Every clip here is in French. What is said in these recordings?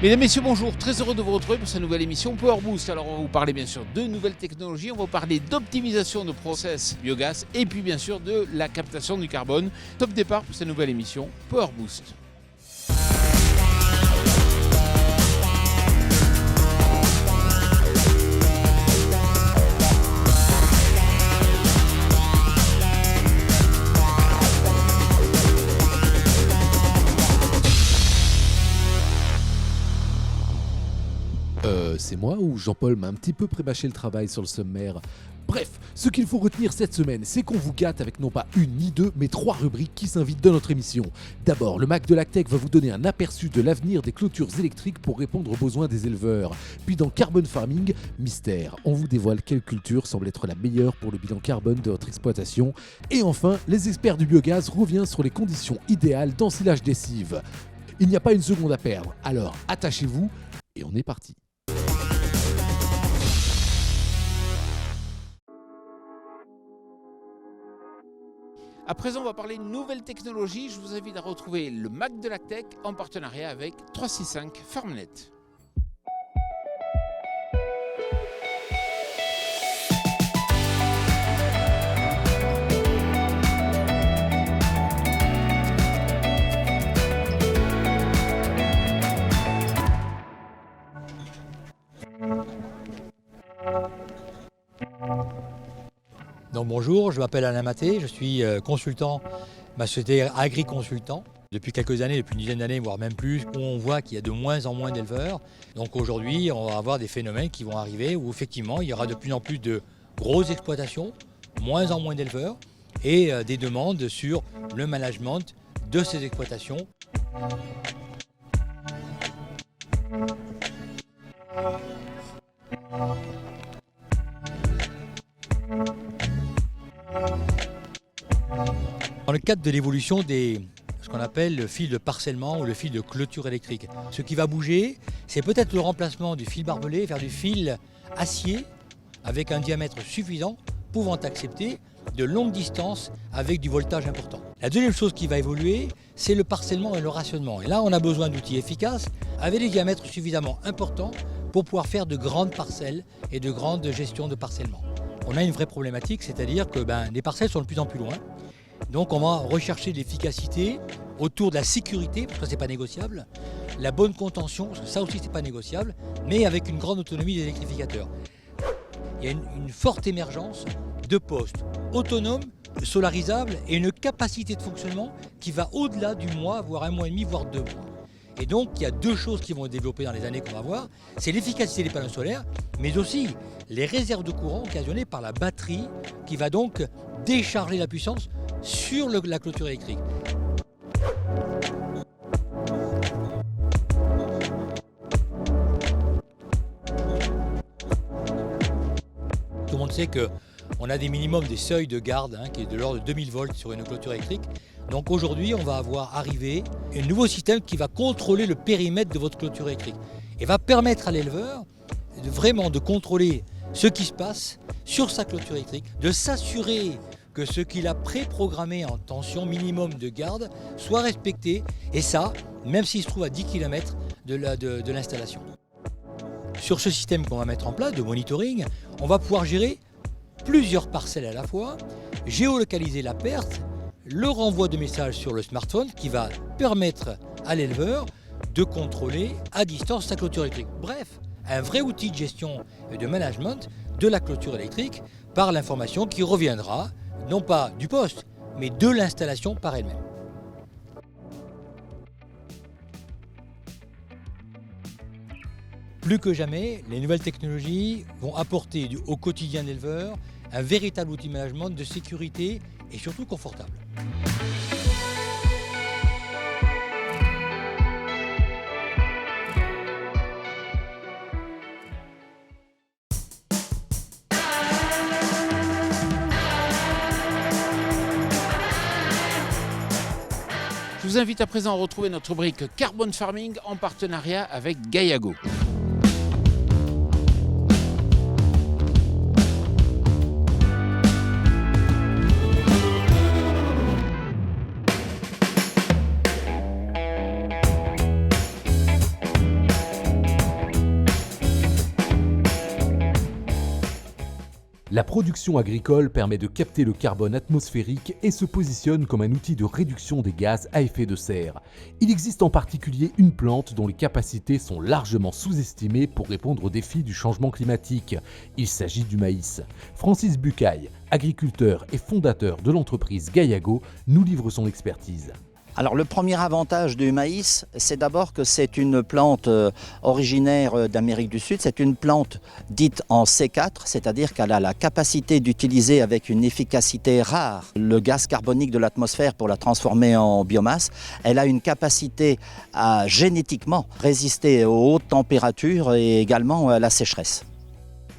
Mesdames, Messieurs, bonjour, très heureux de vous retrouver pour cette nouvelle émission Power Boost. Alors on va vous parler bien sûr de nouvelles technologies, on va vous parler d'optimisation de process biogaz et puis bien sûr de la captation du carbone. Top départ pour cette nouvelle émission Power Boost. C'est moi ou Jean-Paul m'a un petit peu prémâché le travail sur le sommaire. Bref, ce qu'il faut retenir cette semaine, c'est qu'on vous gâte avec non pas une ni deux, mais 3 rubriques qui s'invitent dans notre émission. D'abord, le Mac de l'Agtech va vous donner un aperçu de l'avenir des clôtures électriques pour répondre aux besoins des éleveurs. Puis dans Carbon Farming, mystère, on vous dévoile quelle culture semble être la meilleure pour le bilan carbone de votre exploitation. Et enfin, les experts du biogaz reviennent sur les conditions idéales d'ensilage des cives. Il n'y a pas une seconde à perdre, alors attachez-vous et on est parti. À présent, on va parler de nouvelles technologies. Je vous invite à retrouver le Mac de l'Agtech en partenariat avec 365 FarmNet. Donc bonjour, je m'appelle Alain Maté, je suis consultant, ma société Agri-Consultant. Depuis quelques années, depuis une dizaine d'années, voire même plus, on voit qu'il y a de moins en moins d'éleveurs. Donc aujourd'hui, on va avoir des phénomènes qui vont arriver où effectivement, il y aura de plus en plus de grosses exploitations, moins en moins d'éleveurs et des demandes sur le management de ces exploitations. Dans le cadre de l'évolution ce qu'on appelle le fil de parcellement ou le fil de clôture électrique, ce qui va bouger, c'est peut-être le remplacement du fil barbelé vers du fil acier avec un diamètre suffisant pouvant accepter de longues distances avec du voltage important. La deuxième chose qui va évoluer, c'est le parcellement et le rationnement. Et là, on a besoin d'outils efficaces avec des diamètres suffisamment importants pour pouvoir faire de grandes parcelles et de grandes gestions de parcellement. On a une vraie problématique, c'est-à-dire que les parcelles sont de plus en plus loin. Donc on va rechercher de l'efficacité autour de la sécurité, parce que ce n'est pas négociable, la bonne contention, parce que ça aussi c'est pas négociable, mais avec une grande autonomie des électrificateurs. Il y a une forte émergence de postes autonomes, solarisables et une capacité de fonctionnement qui va au-delà du mois, voire 1 mois et demi, voire 2 mois. Et donc il y a 2 choses qui vont se développer dans les années qu'on va voir, c'est l'efficacité des panneaux solaires, mais aussi les réserves de courant occasionnées par la batterie qui va donc décharger la puissance sur la clôture électrique. Tout le monde sait qu'on a des minimums, des seuils de garde qui est de l'ordre de 2000 volts sur une clôture électrique. Donc aujourd'hui, on va avoir arrivé un nouveau système qui va contrôler le périmètre de votre clôture électrique et va permettre à l'éleveur vraiment de contrôler ce qui se passe sur sa clôture électrique, de s'assurer que ce qu'il a préprogrammé en tension minimum de garde soit respecté, et ça, même s'il se trouve à 10 km de l'installation. Sur ce système qu'on va mettre en place de monitoring, on va pouvoir gérer plusieurs parcelles à la fois, géolocaliser la perte, le renvoi de messages sur le smartphone qui va permettre à l'éleveur de contrôler à distance sa clôture électrique. Bref, un vrai outil de gestion et de management de la clôture électrique par l'information qui reviendra non pas du poste, mais de l'installation par elle-même. Plus que jamais, les nouvelles technologies vont apporter au quotidien d'éleveurs un véritable outil de management de sécurité et surtout confortable. Je vous invite à présent à retrouver notre rubrique Carbon Farming en partenariat avec Gaiago. La production agricole permet de capter le carbone atmosphérique et se positionne comme un outil de réduction des gaz à effet de serre. Il existe en particulier une plante dont les capacités sont largement sous-estimées pour répondre aux défis du changement climatique. Il s'agit du maïs. Francis Bucaille, agriculteur et fondateur de l'entreprise Gaillago, nous livre son expertise. Alors le premier avantage du maïs, c'est d'abord que c'est une plante originaire d'Amérique du Sud. C'est une plante dite en C4, c'est-à-dire qu'elle a la capacité d'utiliser avec une efficacité rare le gaz carbonique de l'atmosphère pour la transformer en biomasse. Elle a une capacité à génétiquement résister aux hautes températures et également à la sécheresse.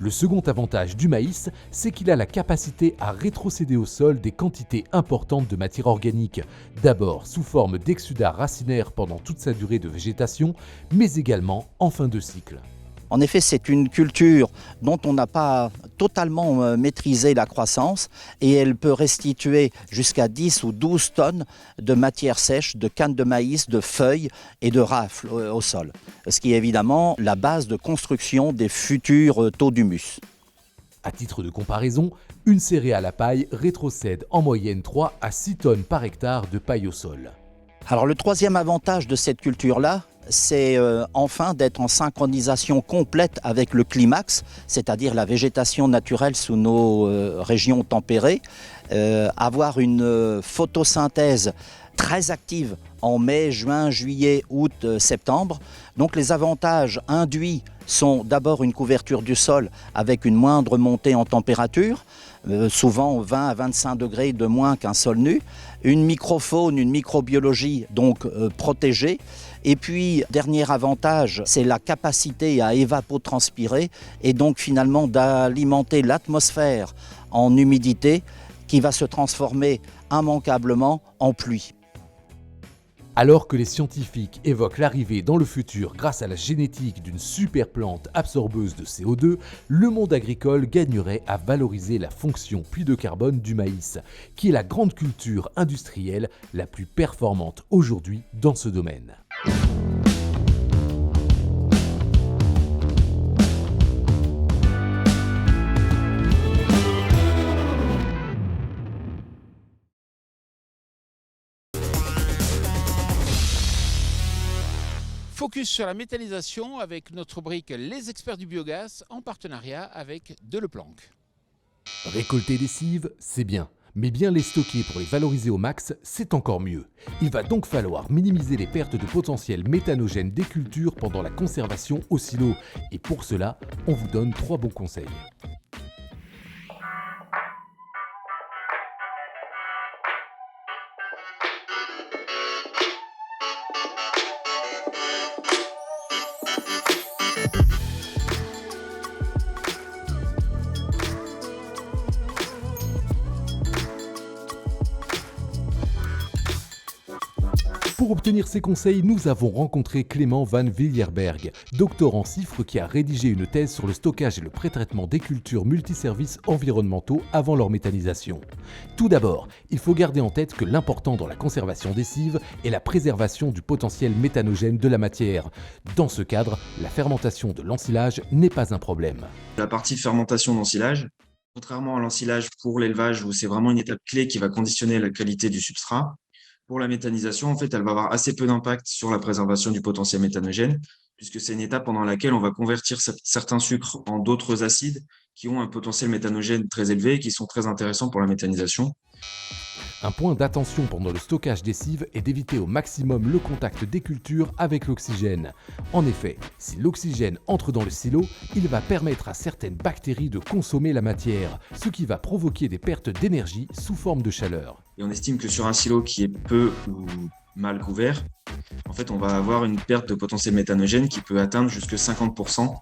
Le second avantage du maïs, c'est qu'il a la capacité à rétrocéder au sol des quantités importantes de matière organique, d'abord sous forme d'exsudat racinaire pendant toute sa durée de végétation, mais également en fin de cycle. En effet, c'est une culture dont on n'a pas totalement maîtrisé la croissance et elle peut restituer jusqu'à 10 ou 12 tonnes de matière sèche, de canne de maïs, de feuilles et de rafles au sol. Ce qui est évidemment la base de construction des futurs taux d'humus. À titre de comparaison, une céréale à paille rétrocède en moyenne 3 à 6 tonnes par hectare de paille au sol. Alors le troisième avantage de cette culture-là, c'est enfin d'être en synchronisation complète avec le climax, c'est-à-dire la végétation naturelle sous nos régions tempérées, avoir une photosynthèse très active en mai, juin, juillet, août, septembre. Donc les avantages induits sont d'abord une couverture du sol avec une moindre montée en température, souvent 20 à 25 degrés de moins qu'un sol nu, une microfaune, une microbiologie donc protégée. Et puis, dernier avantage, c'est la capacité à évapotranspirer et donc finalement d'alimenter l'atmosphère en humidité qui va se transformer immanquablement en pluie. Alors que les scientifiques évoquent l'arrivée dans le futur grâce à la génétique d'une super plante absorbeuse de CO2, le monde agricole gagnerait à valoriser la fonction puits de carbone du maïs, qui est la grande culture industrielle la plus performante aujourd'hui dans ce domaine. Focus sur la méthanisation avec notre rubrique Les experts du biogaz en partenariat avec Deleplanc. Récolter des cives, c'est bien. Mais bien les stocker pour les valoriser au max, c'est encore mieux. Il va donc falloir minimiser les pertes de potentiel méthanogène des cultures pendant la conservation au silo. Et pour cela, on vous donne 3 bons conseils. Pour obtenir ces conseils, nous avons rencontré Clément Van Wilierberg, docteur en CIFRE qui a rédigé une thèse sur le stockage et le pré-traitement des cultures multiservices environnementaux avant leur méthanisation. Tout d'abord, il faut garder en tête que l'important dans la conservation des cives est la préservation du potentiel méthanogène de la matière. Dans ce cadre, la fermentation de l'ensilage n'est pas un problème. La partie fermentation d'ensilage, contrairement à l'ensilage pour l'élevage où c'est vraiment une étape clé qui va conditionner la qualité du substrat, pour la méthanisation, en fait, elle va avoir assez peu d'impact sur la préservation du potentiel méthanogène, puisque c'est une étape pendant laquelle on va convertir certains sucres en d'autres acides qui ont un potentiel méthanogène très élevé et qui sont très intéressants pour la méthanisation. Un point d'attention pendant le stockage des cives est d'éviter au maximum le contact des cultures avec l'oxygène. En effet, si l'oxygène entre dans le silo, il va permettre à certaines bactéries de consommer la matière, ce qui va provoquer des pertes d'énergie sous forme de chaleur. Et on estime que sur un silo qui est peu ou mal couvert, en fait, on va avoir une perte de potentiel méthanogène qui peut atteindre jusque 50%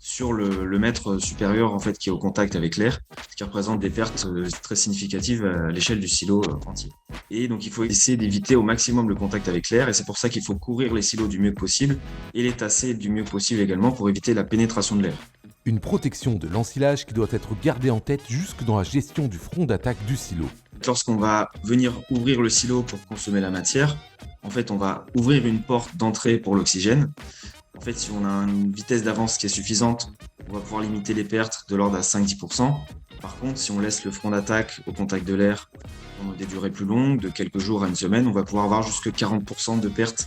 sur le mètre supérieur en fait, qui est au contact avec l'air, ce qui représente des pertes très significatives à l'échelle du silo entier. Et donc il faut essayer d'éviter au maximum le contact avec l'air, et c'est pour ça qu'il faut couvrir les silos du mieux possible et les tasser du mieux possible également pour éviter la pénétration de l'air. Une protection de l'ensilage qui doit être gardée en tête jusque dans la gestion du front d'attaque du silo. Lorsqu'on va venir ouvrir le silo pour consommer la matière, en fait on va ouvrir une porte d'entrée pour l'oxygène. En fait, si on a une vitesse d'avance qui est suffisante, on va pouvoir limiter les pertes de l'ordre à 5-10%. Par contre, si on laisse le front d'attaque au contact de l'air pendant des durées plus longues, de quelques jours à une semaine, on va pouvoir avoir jusque 40% de perte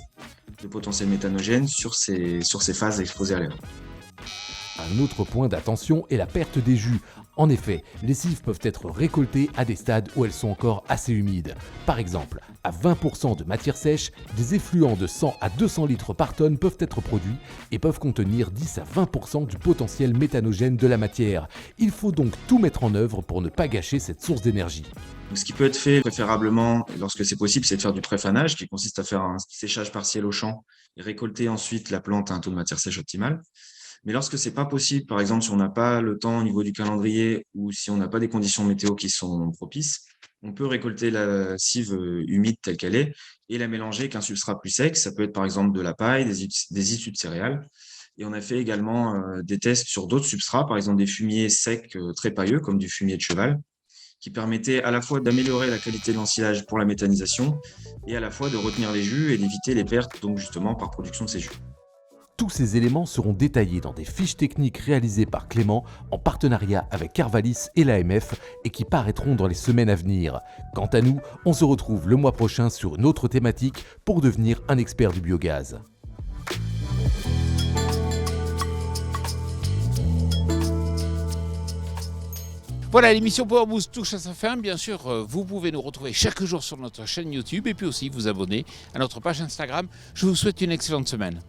de potentiel méthanogène sur ces phases exposées à l'air. Un autre point d'attention est la perte des jus. En effet, les cives peuvent être récoltées à des stades où elles sont encore assez humides. Par exemple, à 20% de matière sèche, des effluents de 100 à 200 litres par tonne peuvent être produits et peuvent contenir 10 à 20% du potentiel méthanogène de la matière. Il faut donc tout mettre en œuvre pour ne pas gâcher cette source d'énergie. Donc, ce qui peut être fait préférablement, lorsque c'est possible, c'est de faire du préfanage, qui consiste à faire un séchage partiel au champ et récolter ensuite la plante à un taux de matière sèche optimal. Mais lorsque c'est pas possible, par exemple, si on n'a pas le temps au niveau du calendrier ou si on n'a pas des conditions météo qui sont propices, on peut récolter la cive humide telle qu'elle est et la mélanger avec un substrat plus sec. Ça peut être par exemple de la paille, des issues de céréales. Et on a fait également des tests sur d'autres substrats, par exemple des fumiers secs très pailleux, comme du fumier de cheval, qui permettaient à la fois d'améliorer la qualité de l'ensilage pour la méthanisation et à la fois de retenir les jus et d'éviter les pertes, donc justement par production de ces jus. Tous ces éléments seront détaillés dans des fiches techniques réalisées par Clément en partenariat avec Carvalis et l'AMF et qui paraîtront dans les semaines à venir. Quant à nous, on se retrouve le mois prochain sur une autre thématique pour devenir un expert du biogaz. Voilà, l'émission Power Boost touche à sa fin. Bien sûr, vous pouvez nous retrouver chaque jour sur notre chaîne YouTube et puis aussi vous abonner à notre page Instagram. Je vous souhaite une excellente semaine.